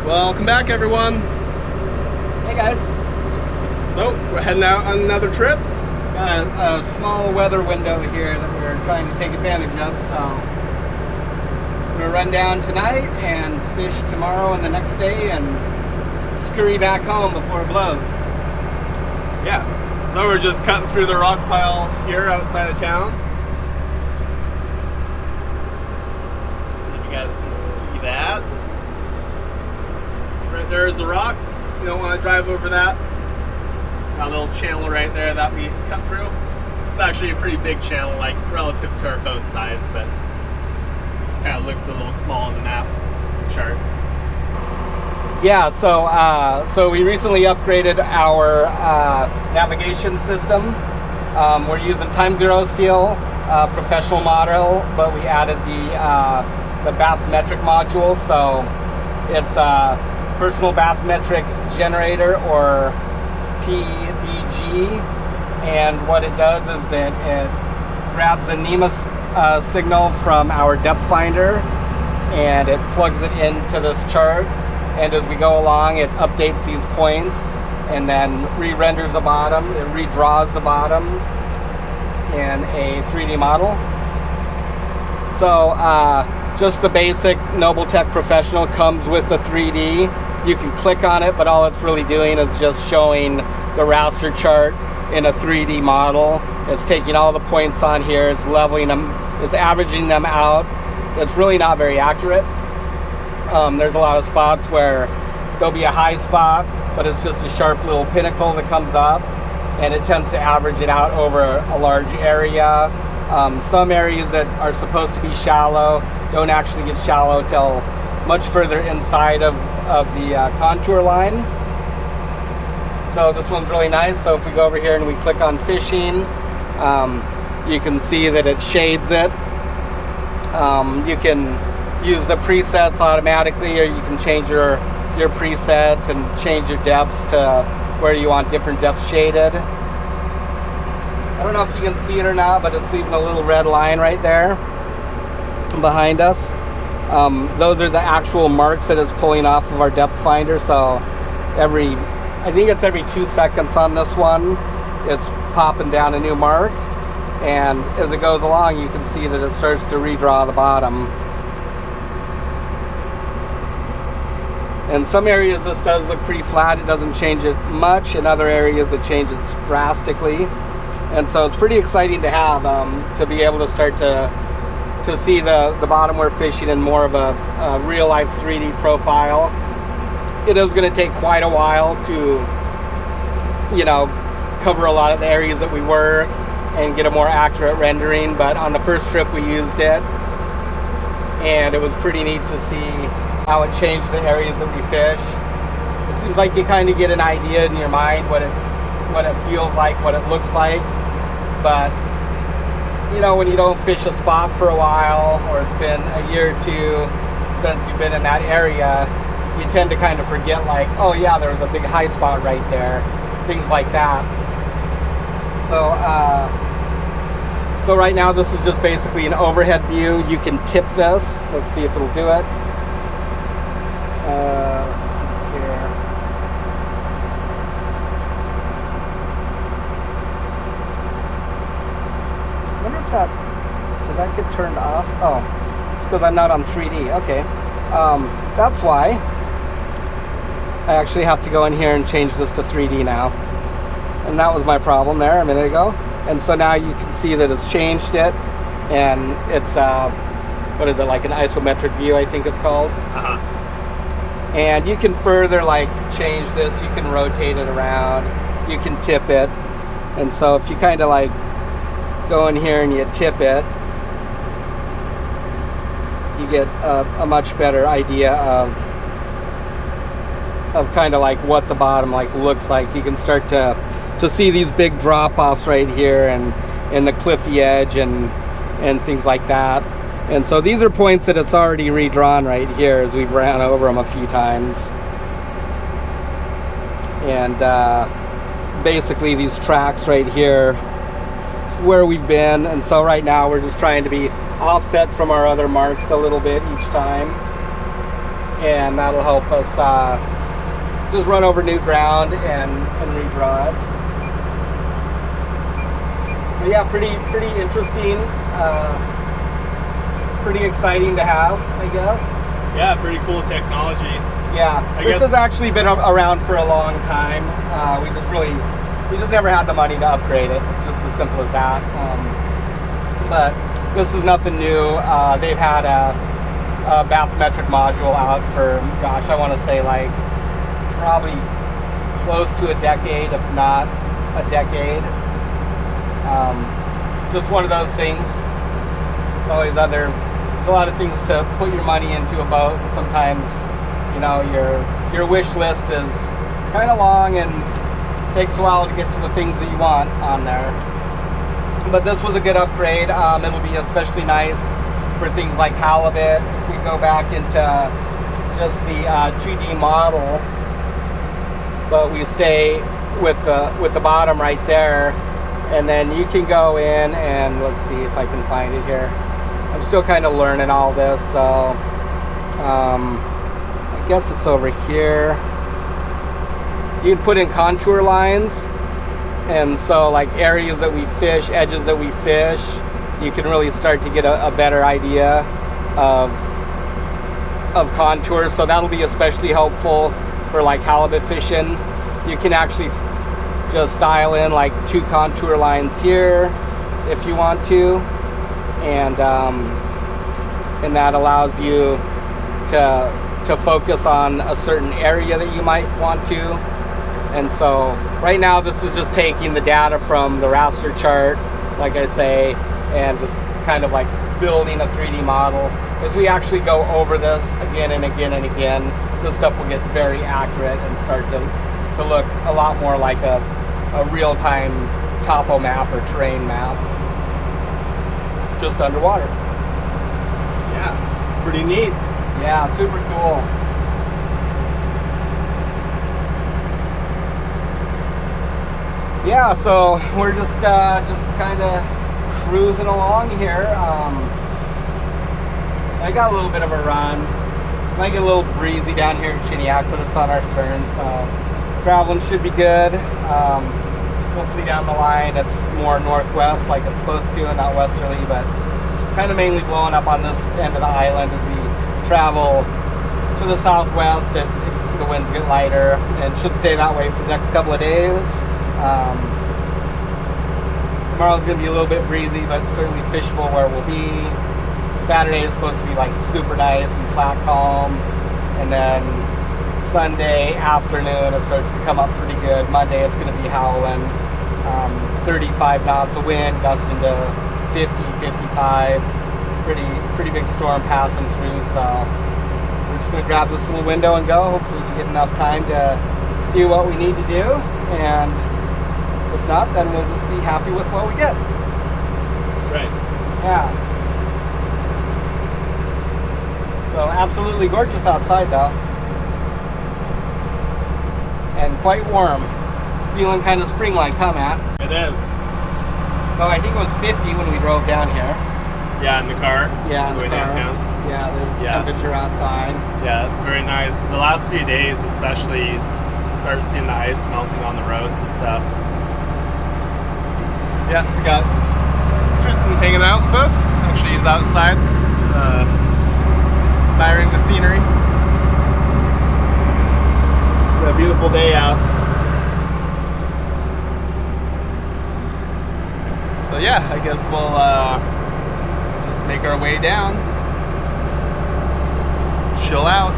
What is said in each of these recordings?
Welcome back, everyone. Hey guys. So we're heading out on another trip. Got a small weather window here that we're trying to take advantage of, so we're gonna run down tonight and fish tomorrow and the next day and scurry back home before it blows. Yeah. So we're just cutting through the rock pile here outside of town. See if you guys can see that. Right there is a rock. You don't want to drive over that. Got a little channel right there that we cut through. It's actually a pretty big channel, like relative to our boat size, but this kind of looks a little small on the map chart. Yeah, so we recently upgraded our navigation system. We're using Time Zero steel, professional model, but we added the bathymetric module, so it's personal bathymetric generator, or PBG, and what it does is it grabs a NEMA signal from our depth finder and it plugs it into this chart, and as we go along it updates these points and then re-renders the bottom, it redraws the bottom in a 3D model. So just the basic Noble-Tech Professional comes with the 3D. You can click on it, but all it's really doing is just showing the raster chart in a 3D model. It's taking all the points on here, it's leveling them, it's averaging them out. It's really not very accurate. There's a lot of spots where there'll be a high spot, but it's just a sharp little pinnacle that comes up, and it tends to average it out over a large area. Some areas that are supposed to be shallow don't actually get shallow till much further inside of the contour line. So this one's really nice. So if we go over here and we click on fishing, you can see that it shades it. You can use the presets automatically, or you can change your presets and change your depths to where you want different depths shaded. I don't know if you can see it or not, but it's leaving a little red line right there behind us. Those are the actual marks that it's pulling off of our depth finder. So I think it's every 2 seconds on this one, it's popping down a new mark, and as it goes along you can see that it starts to redraw the bottom. In some areas this does look pretty flat, it doesn't change it much. In other areas it changes drastically, and so it's pretty exciting to have, to be able to start to see the bottom we're fishing in more of a real life 3D profile. It is going to take quite a while to, cover a lot of the areas that we work and get a more accurate rendering, but on the first trip we used it, and it was pretty neat to see how it changed the areas that we fish. It seems like you kind of get an idea in your mind what it feels like, what it looks like, but when you don't fish a spot for a while, or it's been a year or two since you've been in that area, you tend to kind of forget, like, oh yeah, there was a big high spot right there, things like that. So right now this is just basically an overhead view. You can tip this. Let's see if it'll do it. Let's see here. I wonder if did that get turned off? Oh, it's because I'm not on 3D. Okay, that's why. I actually have to go in here and change this to 3D now. And that was my problem there a minute ago. And so now you can see that it's changed it, and it's what is it, like an isometric view, I think it's called. And you can further like change this. You can rotate it around. You can tip it. And so if you kind of like go in here and you tip it, you get a much better idea of kind of like what the bottom like looks like. You can start to see these big drop-offs right here and the cliffy edge and things like that. And so these are points that it's already redrawn right here as we've ran over them a few times. And basically these tracks right here is where we've been. And so right now we're just trying to be offset from our other marks a little bit each time. And that'll help us just run over new ground and redraw it. But yeah, pretty interesting, pretty exciting to have, I guess. Yeah, pretty cool technology. Yeah, this has actually been around for a long time. We just never had the money to upgrade it. It's just as simple as that. But this is nothing new. They've had a bathymetric module out for, gosh, I want to say like probably close to a decade, if not a decade. Just one of those things. Always there's a lot of things to put your money into a boat. And sometimes, you know, your wish list is kind of long and takes a while to get to the things that you want on there. But this was a good upgrade. It'll be especially nice for things like halibut. If we go back into just the 2D model, but we stay with the bottom right there. And then you can go in and let's see if I can find it here. I'm still kind of learning all this, so I guess it's over here. You can put in contour lines, and so like areas that we fish, edges that we fish, you can really start to get a better idea of contours. So that'll be especially helpful for like halibut fishing. You can actually just dial in like 2 contour lines here if you want to, and that allows you to focus on a certain area that you might want to. And so right now this is just taking the data from the raster chart, like I say, and just kind of like building a 3D model. As we actually go over this again and again and again, this stuff will get very accurate and start to look a lot more like a real-time topo map or terrain map, just underwater. Yeah, pretty neat. Yeah, super cool. Yeah, so we're just kind of cruising along here. I got a little bit of a run. Might get a little breezy down here in Chiniac, but it's on our stern, so traveling should be good. Hopefully down the line it's more northwest like it's supposed to and not westerly, but it's kind of mainly blowing up on this end of the island as we travel to the southwest. The winds get lighter and should stay that way for the next couple of days. Tomorrow's going to be a little bit breezy, but certainly fishable where we'll be. Saturday is supposed to be like super nice and flat calm, and then Sunday afternoon it starts to come up pretty good. Monday it's going to be howling, 35 knots of wind, gusting to 50, 55. Pretty big storm passing through, so we're just going to grab this little window and go. Hopefully we get enough time to do what we need to do, and if not, then we'll just be happy with what we get. That's right. Yeah. So absolutely gorgeous outside though. And quite warm. Feeling kind of spring-like, huh, Matt? It is. So I think it was 50 when we drove down here. Yeah, in the car. Yeah, in the Going car. downtown. Yeah, the Yeah. temperature outside. Yeah, it's very nice. The last few days, especially, you start seeing the ice melting on the roads and stuff. Yeah, we got Tristan hanging out with us. Actually, he's outside, just admiring the scenery. It's a beautiful day out. So yeah, I guess we'll just make our way down, chill out.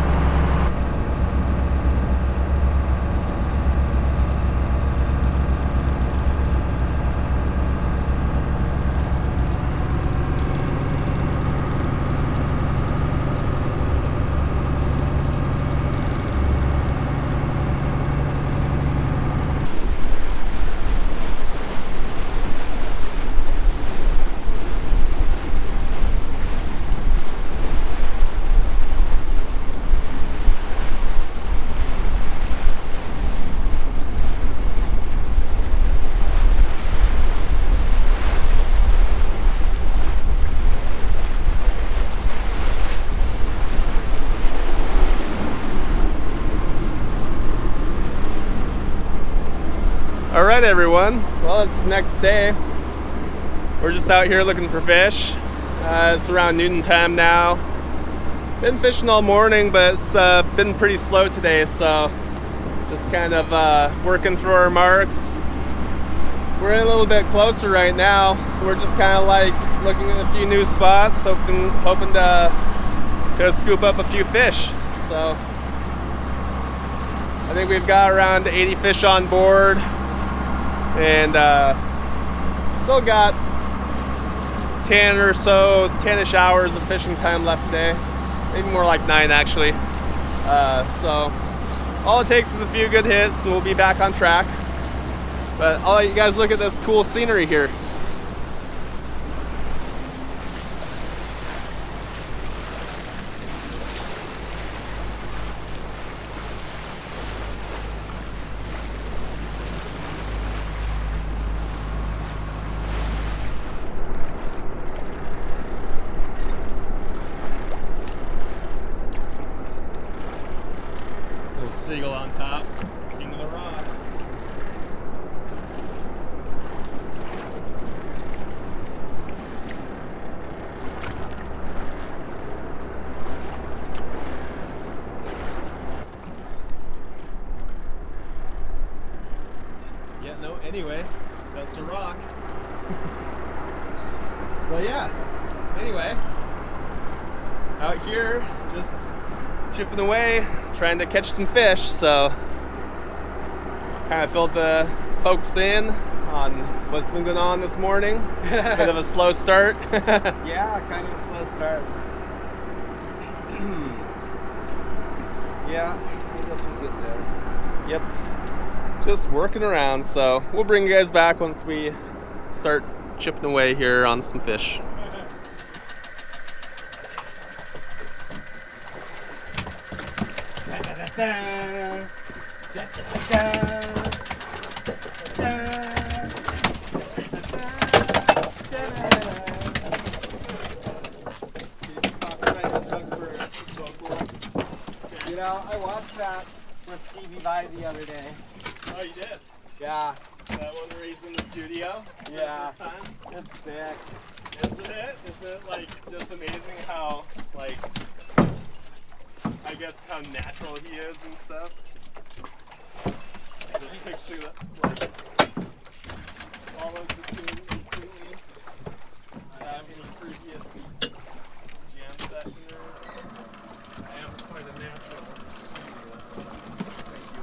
All right, everyone. Well, it's the next day. We're just out here looking for fish. It's around noon time now. Been fishing all morning, but it's been pretty slow today, so just kind of working through our marks. We're in a little bit closer right now. We're just kind of like looking at a few new spots, hoping to scoop up a few fish. So I think we've got around 80 fish on board. And still got 10-ish hours of fishing time left today. Maybe more like 9 actually. So all it takes is a few good hits and we'll be back on track. But I'll let you guys look at this cool scenery here. Seagull on top, king of the rock. Yeah, no, anyway, that's a rock. So yeah, anyway, out here, just chipping away, trying to catch some fish, so kind of filled the folks in on what's been going on this morning. Bit of a slow start. Yeah, kind of a slow start. Yeah, I guess we'll get there. Yep, just working around, so we'll bring you guys back once we start chipping away here on some fish. You know, I watched that with Stevie Vai the other day. Oh, you did? Yeah. That one where he's in the studio? Yeah. First time? It's sick. Isn't it? Isn't it like just amazing how like I guess how natural he is and stuff? Just picture that like follows the tune instantly. Have any previous jam session or I am quite a natural in the studio. Thank you.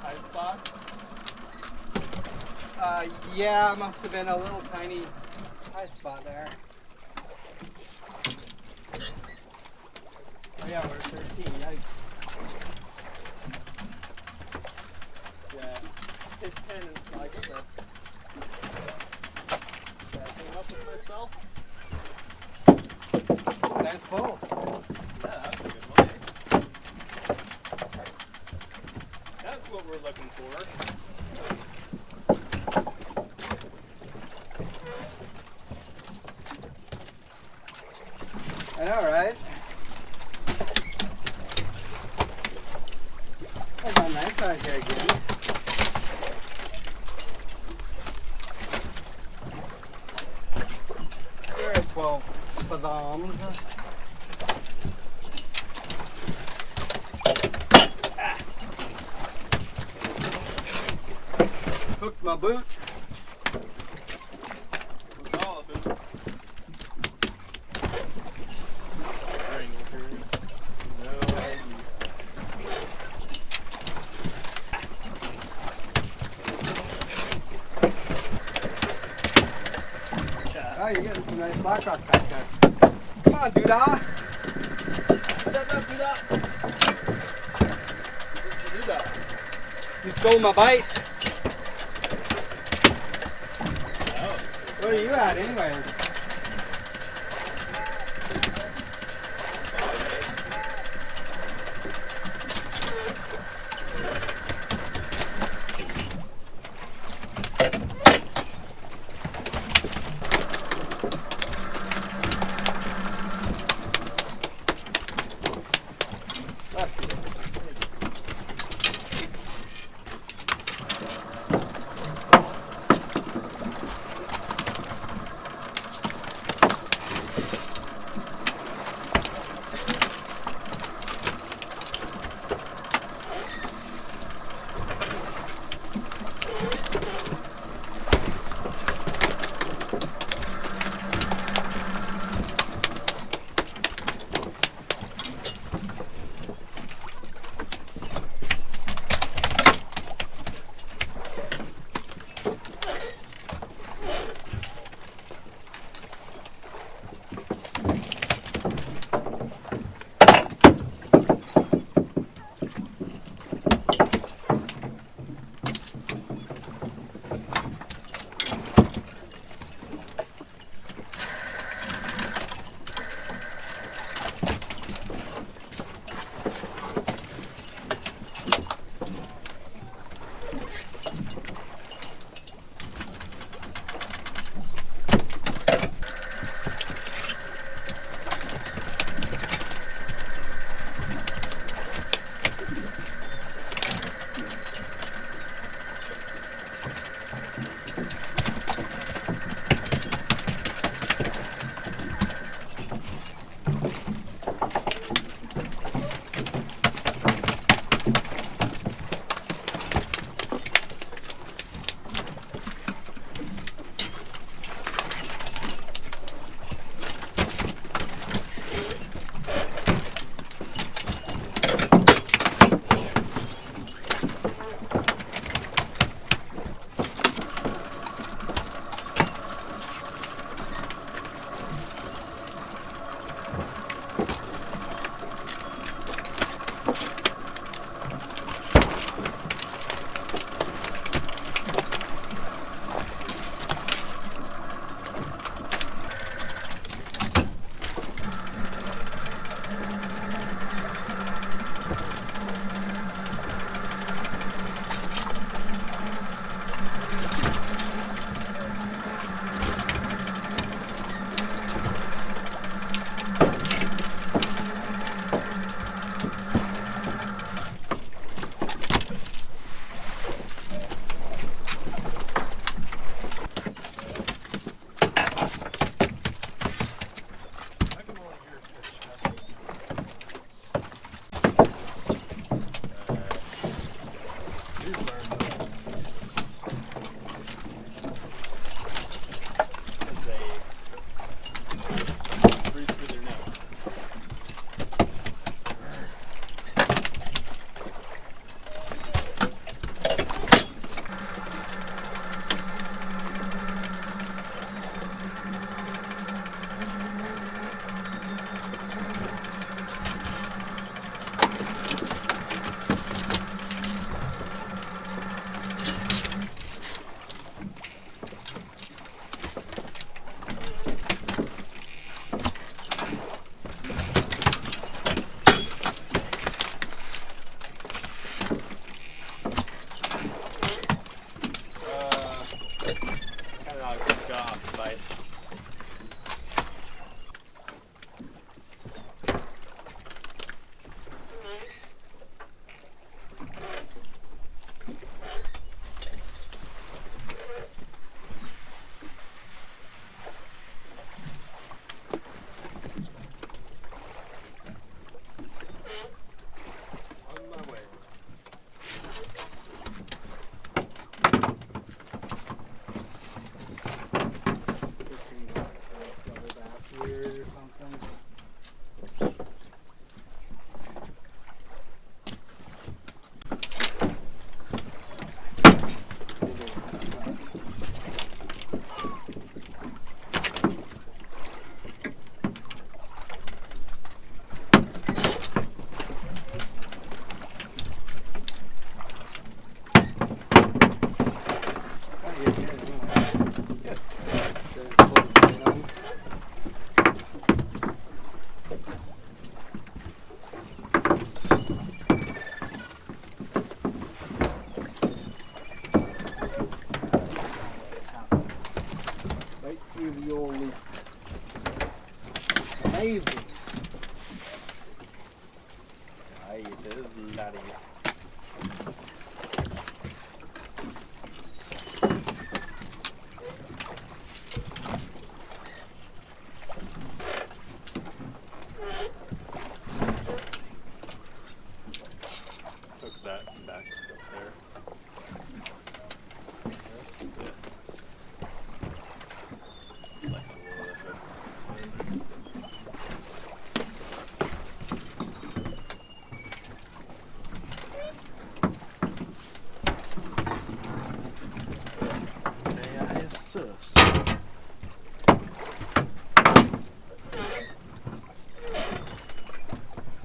High spot? Yeah, must have been a little tiny high spot there. Oh yeah, we're 13. Yikes. Yeah. Hit 10 and like the. Yeah, came up with I know, right? That's not nice out here again. We're at 12 fathoms. Hooked my boot. What's all of it? Oh, you're getting some nice black rock back there. Come on, doodah. Step up, do that. What's the do that? You stole my bite. Oh. Where are you at, anyways?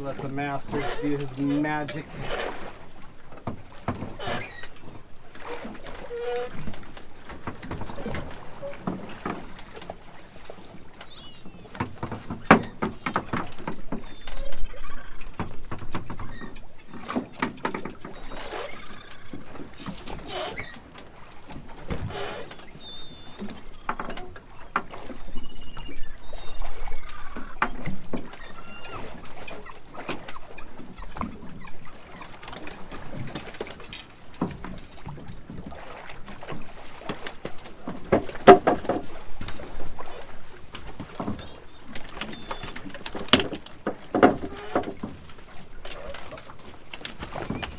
Let the master do his magic.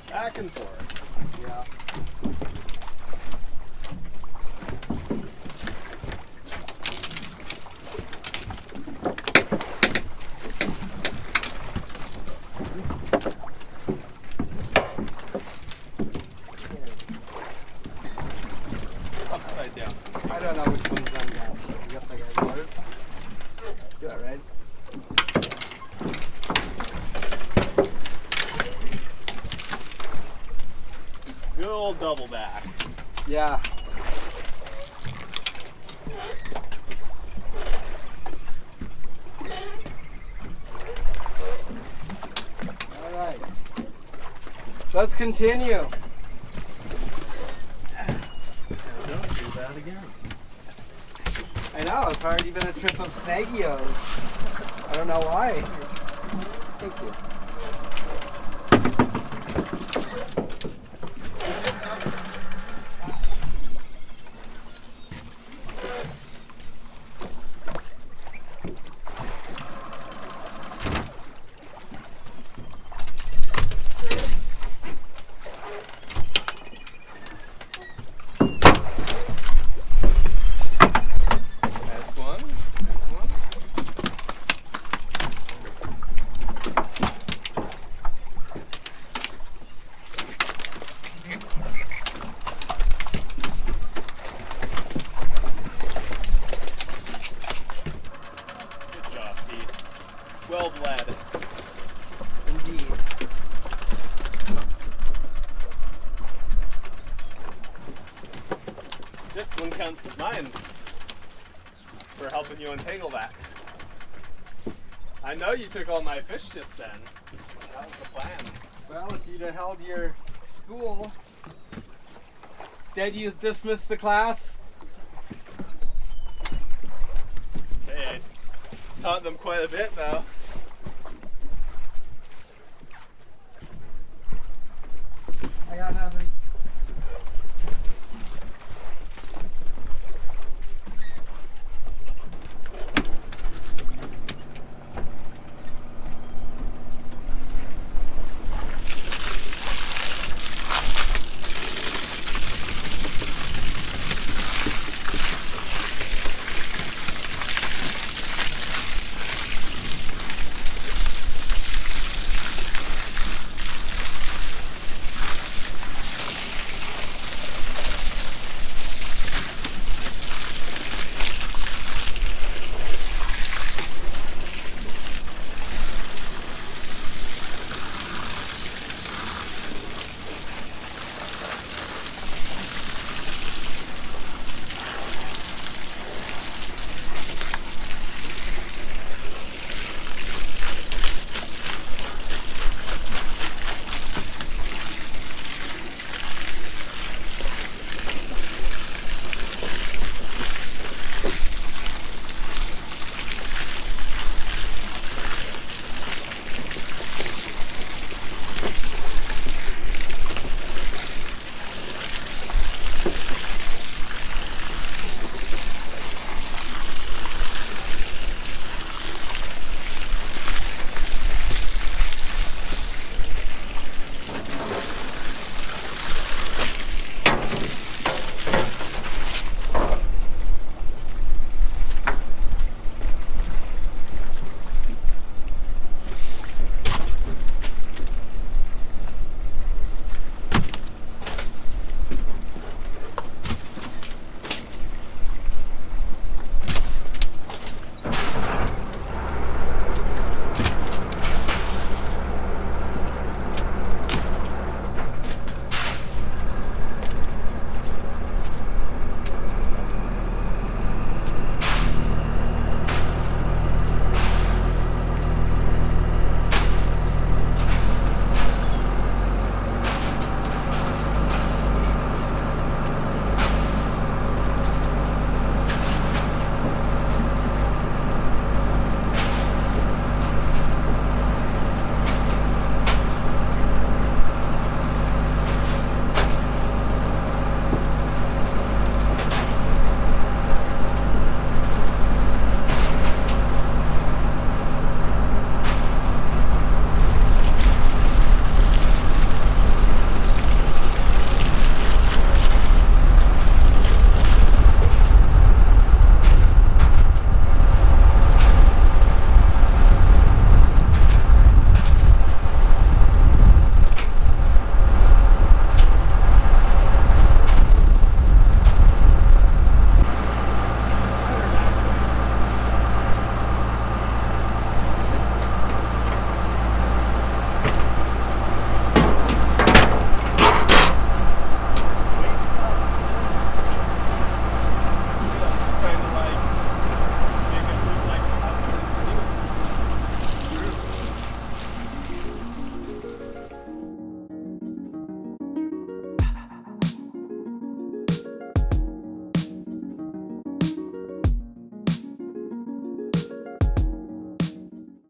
Back and forth. Yeah. Upside down. I don't know which one's done now. I guess I got yours. Is that right? Good old double back. Yeah. All right. Let's continue. Don't do that again. I know, it's already been a trip of Snaggios. I don't know why. Thank you. Next one. Next one. Good job, Pete. Well bled. Indeed. This one counts as mine for helping you untangle that. I know you took all my fish just then. That was the plan. Well, if you'd have held your school, instead you dismissed the class. Hey, I taught them quite a bit though.